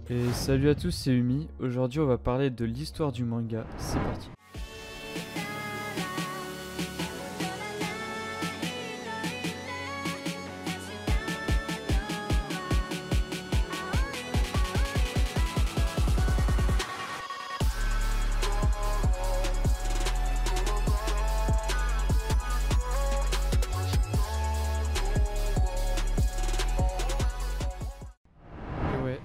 Et salut à tous, c'est Umi. Aujourd'hui on va parler de l'histoire du manga, c'est parti.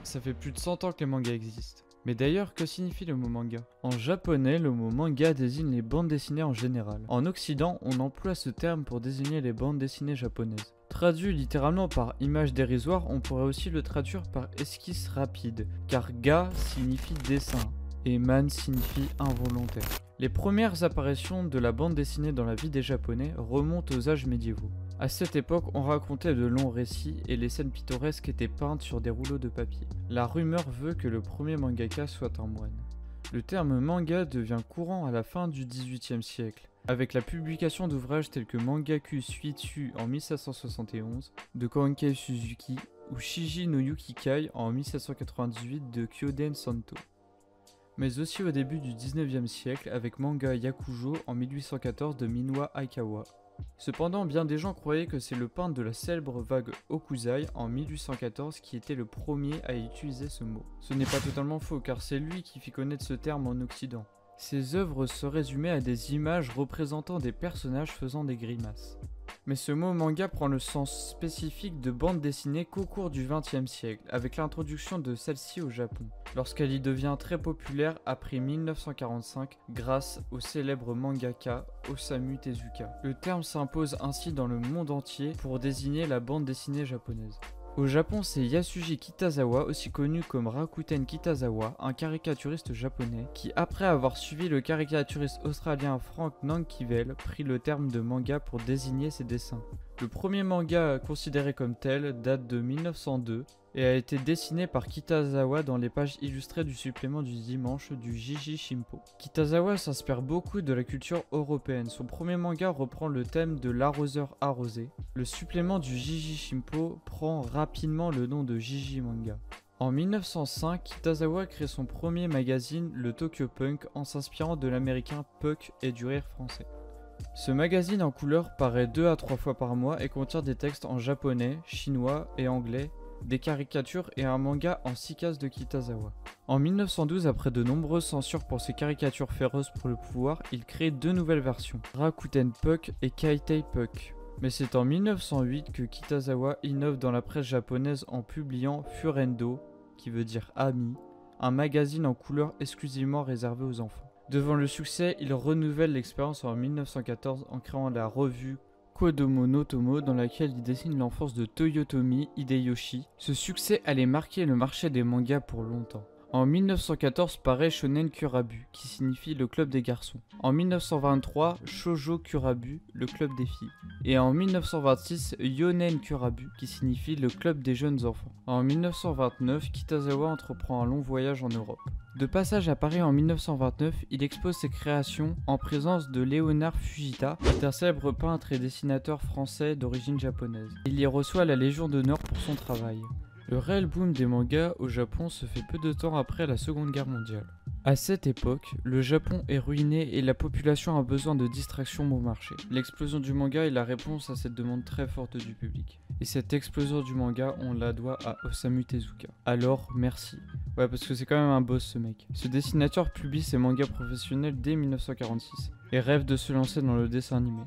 Ça fait plus de 100 ans que les mangas existent. Mais d'ailleurs, que signifie le mot manga? En japonais, le mot manga désigne les bandes dessinées en général. En occident, on emploie ce terme pour désigner les bandes dessinées japonaises. Traduit littéralement par image dérisoire, on pourrait aussi le traduire par esquisse rapide, car ga signifie dessin et man signifie involontaire. Les premières apparitions de la bande dessinée dans la vie des Japonais remontent aux âges médiévaux. À cette époque, on racontait de longs récits et les scènes pittoresques étaient peintes sur des rouleaux de papier. La rumeur veut que le premier mangaka soit un moine. Le terme manga devient courant à la fin du XVIIIe siècle, avec la publication d'ouvrages tels que Mangaku Suitsu en 1771 de Konkei Suzuki ou Shiji no Yukikai en 1798 de Kyoden Santo. Mais aussi au début du XIXe siècle avec Manga Yakujo en 1814 de Minwa Aikawa. Cependant, bien des gens croyaient que c'est le peintre de la célèbre vague Okuzai en 1814 qui était le premier à utiliser ce mot. Ce n'est pas totalement faux car c'est lui qui fit connaître ce terme en Occident. Ses œuvres se résumaient à des images représentant des personnages faisant des grimaces. Mais ce mot manga prend le sens spécifique de bande dessinée qu'au cours du XXe siècle, avec l'introduction de celle-ci au Japon, lorsqu'elle y devient très populaire après 1945 grâce au célèbre mangaka Osamu Tezuka. Le terme s'impose ainsi dans le monde entier pour désigner la bande dessinée japonaise. Au Japon, c'est Yasuji Kitazawa, aussi connu comme Rakuten Kitazawa, un caricaturiste japonais, qui après avoir suivi le caricaturiste australien Frank Nankivel, prit le terme de manga pour désigner ses dessins. Le premier manga considéré comme tel date de 1902 et a été dessiné par Kitazawa dans les pages illustrées du supplément du dimanche du Jiji Shimpo. Kitazawa s'inspire beaucoup de la culture européenne. Son premier manga reprend le thème de l'arroseur arrosé. Le supplément du Jiji Shimpo prend rapidement le nom de Jiji Manga. En 1905, Kitazawa crée son premier magazine, le Tokyo Punk, en s'inspirant de l'américain Puck et du rire français. Ce magazine en couleur paraît 2 à 3 fois par mois et contient des textes en japonais, chinois et anglais, des caricatures et un manga en 6 cases de Kitazawa. En 1912, après de nombreuses censures pour ses caricatures féroces pour le pouvoir, il crée 2 nouvelles versions, Rakuten Puck et Kaitei Puck. Mais c'est en 1908 que Kitazawa innove dans la presse japonaise en publiant Furendo, qui veut dire ami, un magazine en couleur exclusivement réservé aux enfants. Devant le succès, il renouvelle l'expérience en 1914 en créant la revue Kodomo no Tomo dans laquelle il dessine l'enfance de Toyotomi Hideyoshi. Ce succès allait marquer le marché des mangas pour longtemps. En 1914 paraît Shonen Kurabu, qui signifie le club des garçons. En 1923, Shoujo Kurabu, le club des filles. Et en 1926, Yonen Kurabu, qui signifie le club des jeunes enfants. En 1929, Kitazawa entreprend un long voyage en Europe. De passage à Paris en 1929, il expose ses créations en présence de Léonard Fujita, un célèbre peintre et dessinateur français d'origine japonaise. Il y reçoit la Légion d'honneur pour son travail. Le réel boom des mangas au Japon se fait peu de temps après la Seconde Guerre mondiale. À cette époque, le Japon est ruiné et la population a besoin de distraction bon marché. L'explosion du manga est la réponse à cette demande très forte du public. Et cette explosion du manga, on la doit à Osamu Tezuka. Alors, merci. Ouais, parce que c'est quand même un boss ce mec. Ce dessinateur publie ses mangas professionnels dès 1946 et rêve de se lancer dans le dessin animé.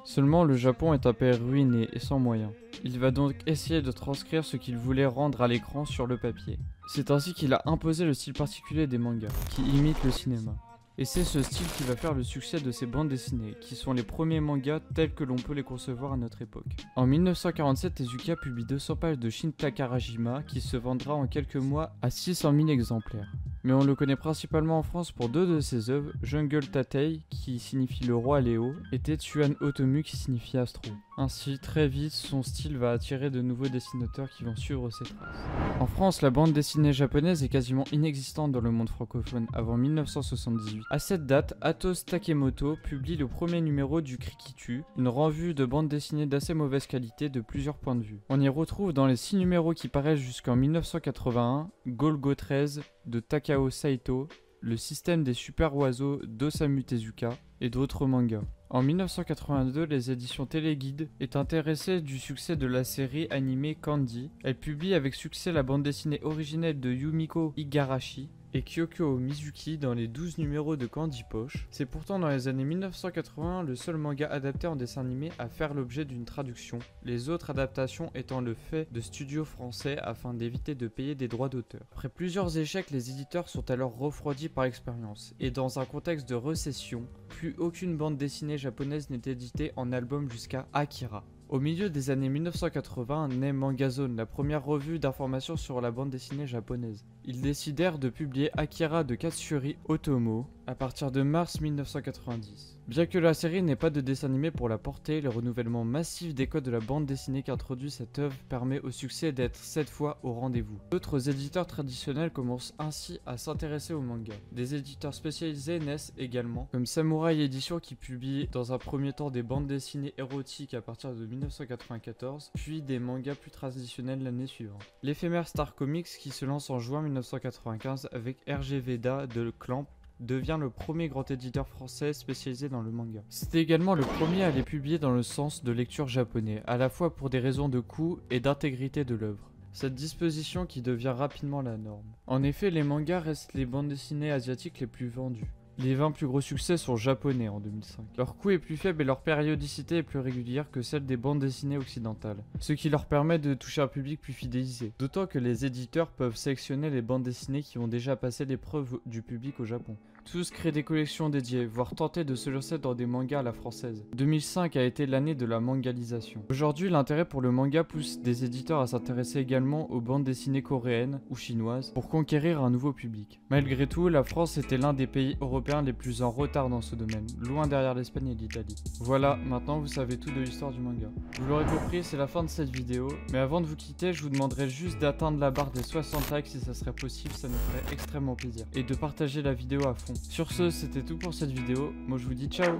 Seulement, le Japon est un pays ruiné et sans moyens. Il va donc essayer de transcrire ce qu'il voulait rendre à l'écran sur le papier. C'est ainsi qu'il a imposé le style particulier des mangas, qui imite le cinéma. Et c'est ce style qui va faire le succès de ces bandes dessinées, qui sont les premiers mangas tels que l'on peut les concevoir à notre époque. En 1947, Tezuka publie 200 pages de Shin Takarajima, qui se vendra en quelques mois à 600 000 exemplaires. mais on le connaît principalement en France pour deux de ses œuvres, Jungle Tatei qui signifie le roi Léo et Tetsuan Otomu qui signifie Astro. Ainsi, très vite, son style va attirer de nouveaux dessinateurs qui vont suivre ses traces. En France, la bande dessinée japonaise est quasiment inexistante dans le monde francophone avant 1978. À cette date, Atos Takemoto publie le premier numéro du Krikitu, une revue de bande dessinée d'assez mauvaise qualité de plusieurs points de vue. On y retrouve dans les 6 numéros qui paraissent jusqu'en 1981, Golgo 13 de Takao Saito, le système des super oiseaux d'Osamu Tezuka et d'autres mangas. En 1982, les éditions Téléguide est intéressée du succès de la série animée Candy. Elle publie avec succès la bande dessinée originelle de Yumiko Igarashi et Kyoko Mizuki dans les 12 numéros de Candy Poche. C'est pourtant dans les années 1980 le seul manga adapté en dessin animé à faire l'objet d'une traduction, les autres adaptations étant le fait de studios français afin d'éviter de payer des droits d'auteur. Après plusieurs échecs, les éditeurs sont alors refroidis par expérience, et dans un contexte de récession, plus aucune bande dessinée japonaise n'est éditée en album jusqu'à Akira. Au milieu des années 1980 naît Mangazone, la première revue d'information sur la bande dessinée japonaise. Ils décidèrent de publier Akira de Katsuri Otomo à partir de mars 1990. Bien que la série n'ait pas de dessin animé pour la porter, le renouvellement massif des codes de la bande dessinée qu'introduit cette œuvre permet au succès d'être cette fois au rendez-vous. D'autres éditeurs traditionnels commencent ainsi à s'intéresser au manga. Des éditeurs spécialisés naissent également, comme Samurai Édition qui publie dans un premier temps des bandes dessinées érotiques à partir de 1994, puis des mangas plus traditionnels l'année suivante. L'éphémère Star Comics qui se lance en juin 1995 avec RG Veda de Clamp devient le premier grand éditeur français spécialisé dans le manga. C'était également le premier à les publier dans le sens de lecture japonais, à la fois pour des raisons de coût et d'intégrité de l'œuvre. Cette disposition qui devient rapidement la norme. En effet, les mangas restent les bandes dessinées asiatiques les plus vendues. Les 20 plus gros succès sont japonais en 2005. Leur coût est plus faible et leur périodicité est plus régulière que celle des bandes dessinées occidentales, ce qui leur permet de toucher un public plus fidélisé. D'autant que les éditeurs peuvent sélectionner les bandes dessinées qui ont déjà passé l'épreuve du public au Japon. Tous créent des collections dédiées, voire tenter de se lancer dans des mangas à la française. 2005 a été l'année de la mangalisation. Aujourd'hui, l'intérêt pour le manga pousse des éditeurs à s'intéresser également aux bandes dessinées coréennes ou chinoises pour conquérir un nouveau public. Malgré tout, la France était l'un des pays européens les plus en retard dans ce domaine, loin derrière l'Espagne et l'Italie. Voilà, maintenant vous savez tout de l'histoire du manga. Vous l'aurez compris, c'est la fin de cette vidéo, mais avant de vous quitter, je vous demanderai juste d'atteindre la barre des 60 likes si ça serait possible, ça nous ferait extrêmement plaisir, et de partager la vidéo à fond. Sur ce, c'était tout pour cette vidéo, moi je vous dis ciao.